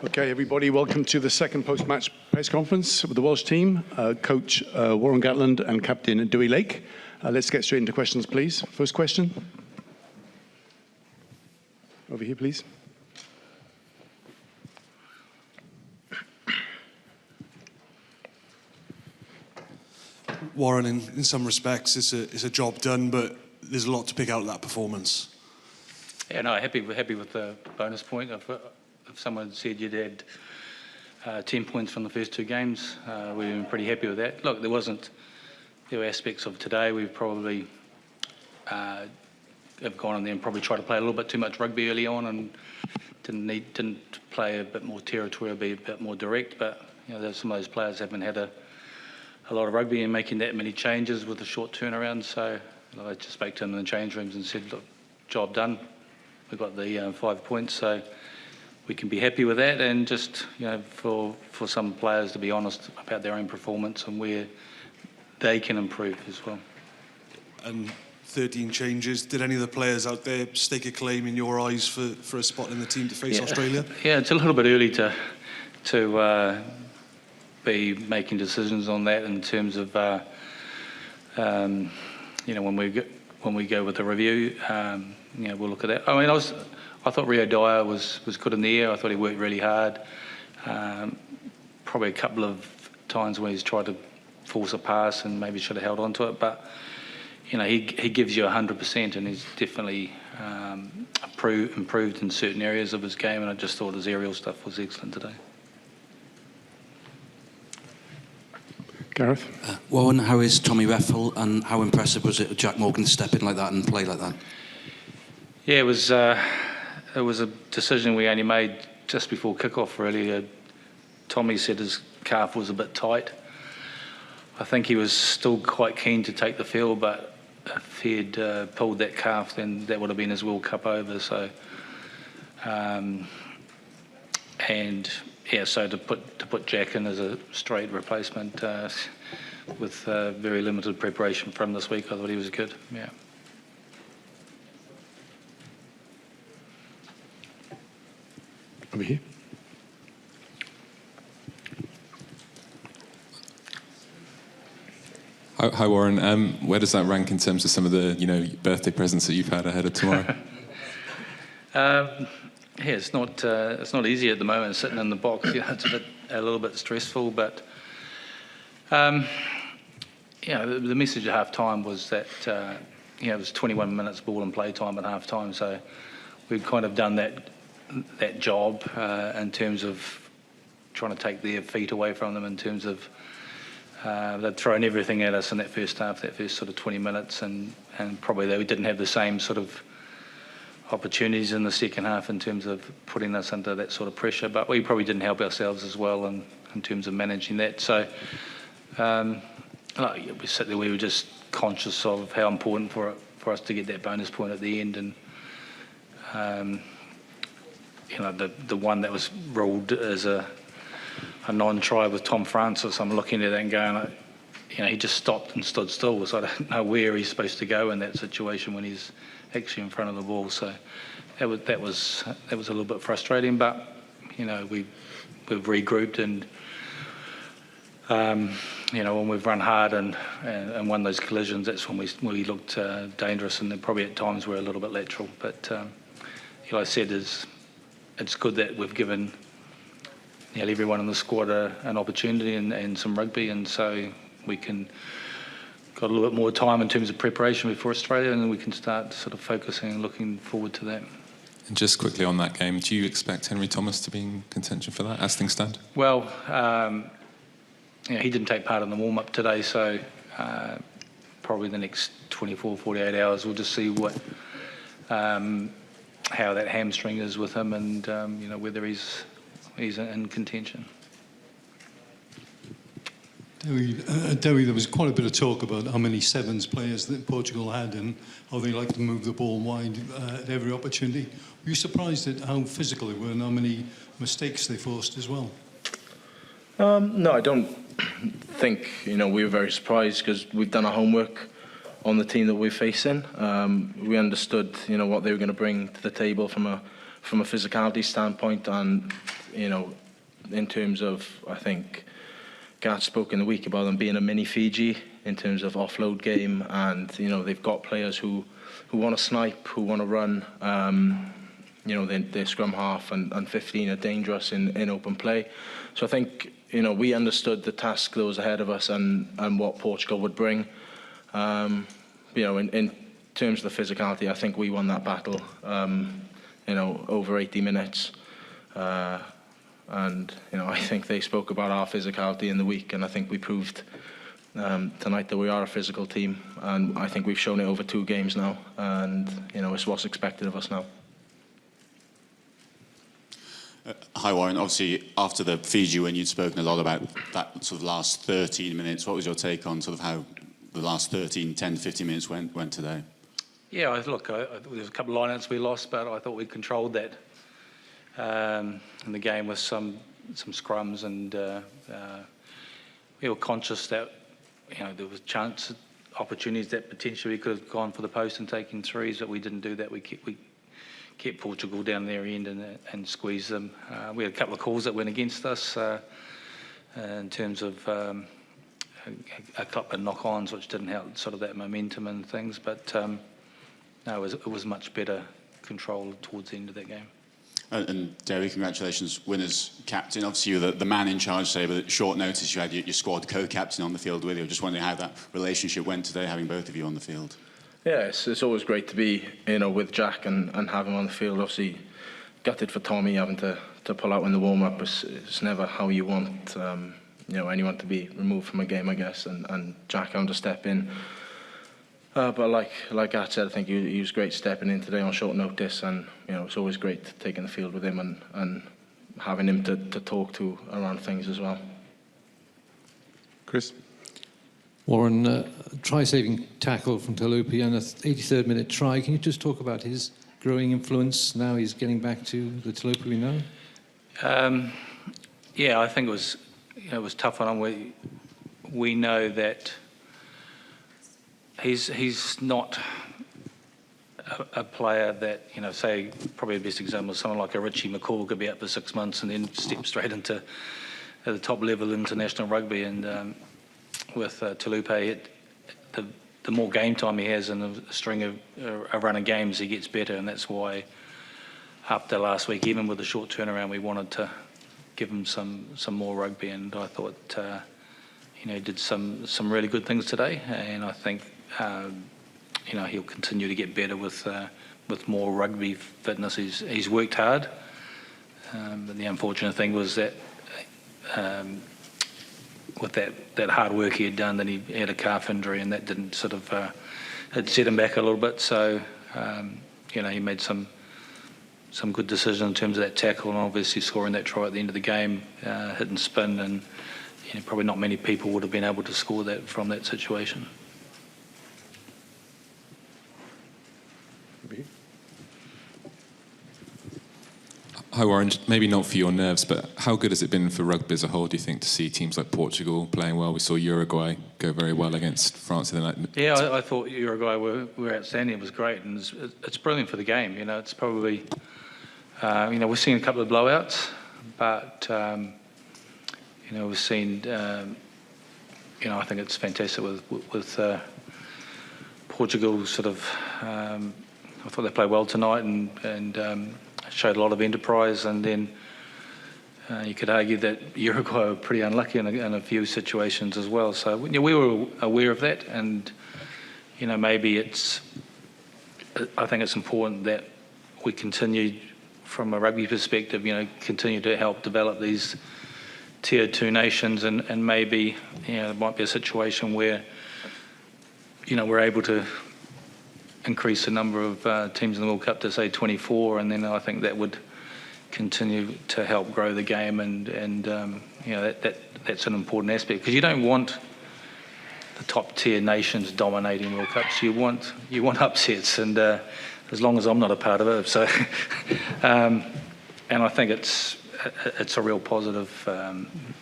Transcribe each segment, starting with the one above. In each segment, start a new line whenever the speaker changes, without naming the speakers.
Okay, everybody, welcome to the second post-match press conference with the Welsh team, Coach Warren Gatland and Captain Dewey Lake. Let's get straight into questions, please. First question. Over here, please.
Warren, in some respects, it's a job done, but there's a lot to pick out of that performance.
Yeah, no, happy with the bonus point. If someone said you'd had 10 points from the first two games, we were pretty happy with that. Look, there were aspects of today we've probably have gone in there and probably tried to play a little bit too much rugby early on and didn't play a bit more territorial, be a bit more direct. But some of those players haven't had a lot of rugby and making that many changes with a short turnaround. So I just spoke to them in the change rooms and said, look, job done. We got the 5 points, so we can be happy with that. And just for some players to be honest about their own performance and where they can improve as well. And
13 changes. Did any of the players out there stake a claim in your eyes for a spot in the team to face Australia? Yeah, it's a little bit early to be making decisions on that in terms of when we go with the review. We'll look at that. I mean, I thought Rio Dyer was good in the air. I thought he worked really hard. Probably a couple of times when he's tried to force a pass and maybe should have held on to it, but he gives you 100%, and he's definitely improved in certain areas of his game. And I just thought his aerial stuff was excellent today.
Gareth?
Warren, how is Tommy Reffel, and how impressive was it with Jack Morgan to step in like that and play like that?
Yeah, it was a decision we only made just before kick-off, really. Tommy said his calf was a bit tight. I think he was still quite keen to take the field, but if he'd pulled that calf, then that would have been his World Cup over. So, so to put Jack in as a straight replacement with very limited preparation from this week, I thought he was good. Yeah.
Over here.
Hi Warren. Where does that rank in terms of some of the birthday presents that you've had ahead of tomorrow?
It's not easy at the moment sitting in the box. It's a little bit stressful, but the message at half time was that it was 21 minutes ball and play time at half time, so we've kind of done that job in terms of trying to take their feet away from them, in terms of they'd thrown everything at us in that first half, that first sort of 20 minutes, and probably they didn't have the same sort of opportunities in the second half in terms of putting us under that sort of pressure, but we probably didn't help ourselves as well in terms of managing that. So we sat there, we were just conscious of how important for us to get that bonus point at the end, and the one that was ruled as a non-try with Tom Francis, I'm looking at that and going, he just stopped and stood still, so I don't know where he's supposed to go in that situation when he's actually in front of the ball. So that was a little bit frustrating, but we've regrouped, and when we've run hard and won those collisions, that's when we looked dangerous, and then probably at times we're a little bit lateral. But I said it's good that we've given everyone in the squad an opportunity and some rugby, and so we got a little bit more time in terms of preparation before Australia, and then we can start sort of focusing and looking forward to that.
And just quickly on that game, do you expect Henry Thomas to be in contention for that as things stand?
Well, he didn't take part in the warm-up today, so probably the next 24, 48 hours we'll just see how that hamstring is with him, and whether he's in contention.
Dewey, there was quite a bit of talk about how many sevens players that Portugal had and how they like to move the ball wide at every opportunity. Were you surprised at how physical they were and how many mistakes they forced as well?
No, I don't think we were very surprised, because we've done our homework on the team that we're facing. We understood what they were going to bring to the table from a from a physicality standpoint, and in terms of, I think Gat spoke in the week about them being a mini Fiji in terms of offload game, and they've got players who want to snipe, who want to run. Their scrum half and 15 are dangerous in open play. So I think we understood the task that was ahead of us and what Portugal would bring. In terms of the physicality, I think we won that battle. Over 80 minutes. And I think they spoke about our physicality in the week, and I think we proved tonight that we are a physical team, and I think we've shown it over 2 games now, and it's what's expected of us now.
Hi Warren, obviously after the Fiji win you'd spoken a lot about that sort of last 13 minutes. What was your take on sort of how the last 10 to 15 minutes went today?
Yeah, look, there's a couple of lineouts we lost, but I thought we controlled that in the game with some scrums, and we were conscious that there was opportunities that potentially we could have gone for the post and taken threes, but we didn't do that. We kept Portugal down their end and squeezed them. We had a couple of calls that went against us in terms of a couple of knock-ons, which didn't help sort of that momentum and things, but no, it was much better control towards the end of that game.
And Derry, congratulations, win as captain. Obviously you were the man in charge today, but at short notice you had your squad co-captain on the field with you. Just wondering how that relationship went today, having both of you on the field. Yeah,
it's always great to be with Jack and have him on the field. Obviously gutted for Tommy having to pull out in the warm-up. It's never how you want anyone to be removed from a game, I guess, and Jack having to step in. But like I said, I think he was great stepping in today on short notice, and it's always great taking the field with him and having him to talk to around things as well.
Chris?
Warren, try-saving tackle from Talupi and an 83rd minute try. Can you just talk about his growing influence now he's getting back to the Talupi we know?
Yeah, I think it was tough on him. We know that he's not a player that, say, probably the best example is someone like a Richie McCall could be out for 6 months and then step straight into the top level international rugby. And with Talupe, the more game time he has and a string of a run of games, he gets better. And that's why after last week, even with the short turnaround, we wanted to give him some more rugby. And I thought, he did some really good things today. And I think he'll continue to get better with more rugby fitness. He's worked hard, but the unfortunate thing was that with that hard work he had done, then he had a calf injury, and that didn't sort of it set him back a little bit. So he made some good decisions in terms of that tackle, and obviously scoring that try at the end of the game, hit and spin, and probably not many people would have been able to score that from that situation.
Hi Warren, maybe not for your nerves, but how good has it been for rugby as a whole, do you think, to see teams like Portugal playing well? We saw Uruguay go very well against France.
Yeah, I thought Uruguay were outstanding. It was great, and it's brilliant for the game. It's probably, we've seen a couple of blowouts, but, we've seen, I think it's fantastic with Portugal sort of, I thought they played well tonight and showed a lot of enterprise, and then you could argue that Uruguay were pretty unlucky in a few situations as well. So we were aware of that, and maybe I think it's important that we continue from a rugby perspective, continue to help develop these tier 2 nations, and maybe there might be a situation where we're able to increase the number of teams in the World Cup to say 24, and then I think that would continue to help grow the game, and that's an important aspect, because you don't want the top tier nations dominating World Cups. You want upsets, and as long as I'm not a part of it, so and I think it's a real positive,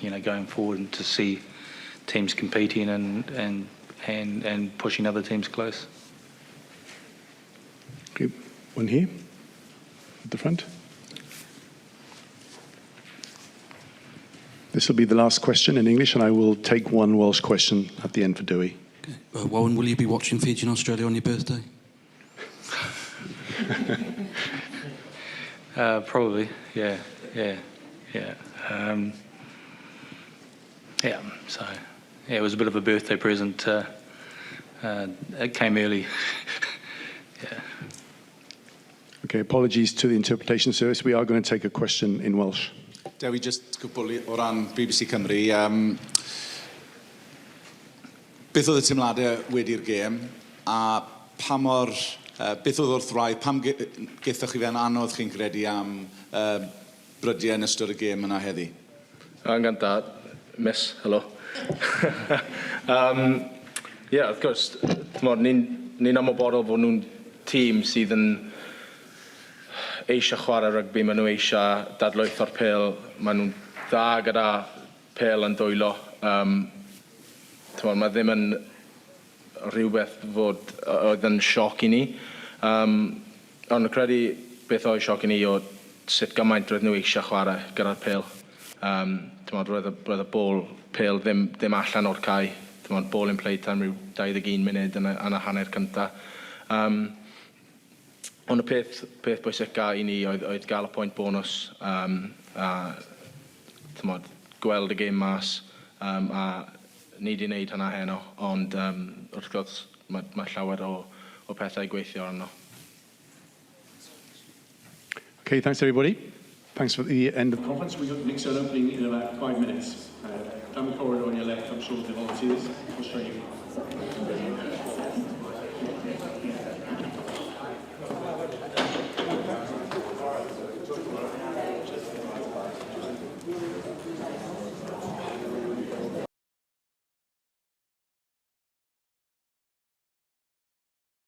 going forward, and to see teams competing and pushing other teams close.
Okay, one here at the front. This will be the last question in English, and I will take one Welsh question at the end for Dewey.
Okay. Warren, will you be watching Fiji in Australia on your birthday?
Probably, yeah. So it was a bit of a birthday present. It came early. Yeah.
Okay, apologies to the interpretation service. We are going to take a question in Welsh.
Dewi, just cwbl o ran BBC Cymru. Beth oedd y teimladau wedi'r gêm, a pa mor, beth oedd wrth rai, pam gethoch chi fe'n anodd chi'n credu am brydiau yn ystod y gêm yna heddi?
Encantado, miss, hello. Yeah, of course, ni'n ymwybodol fod nhw'n tîm sydd yn eisiau chwarae rygbi, maen nhw eisiau dadlwytho'r pêl, maen nhw'n dda gyda pêl yn dwylo. Mae ddim yn rhywbeth fod oedd yn sioc i ni. Ond credu beth oedd sioc i ni oedd sut gymaint roedd nhw eisiau chwarae gyda'r pêl. Roedd y bôl pêl ddim allan o'r cae. Ball in play time rhyw 21 munud yn y hanner cyntaf. Ond y peth bwysica i ni oedd gael y pwynt bonus a gweld y gêm mas a ni di wneud hynna heno, ond wrth gwrs mae llawer o pethau gweithio arno.
Okay, thanks everybody. Thanks for the end of the conference. We've got the mixer opening in about 5 minutes. Down the corridor on your left, I'm sure the volunteers will show you.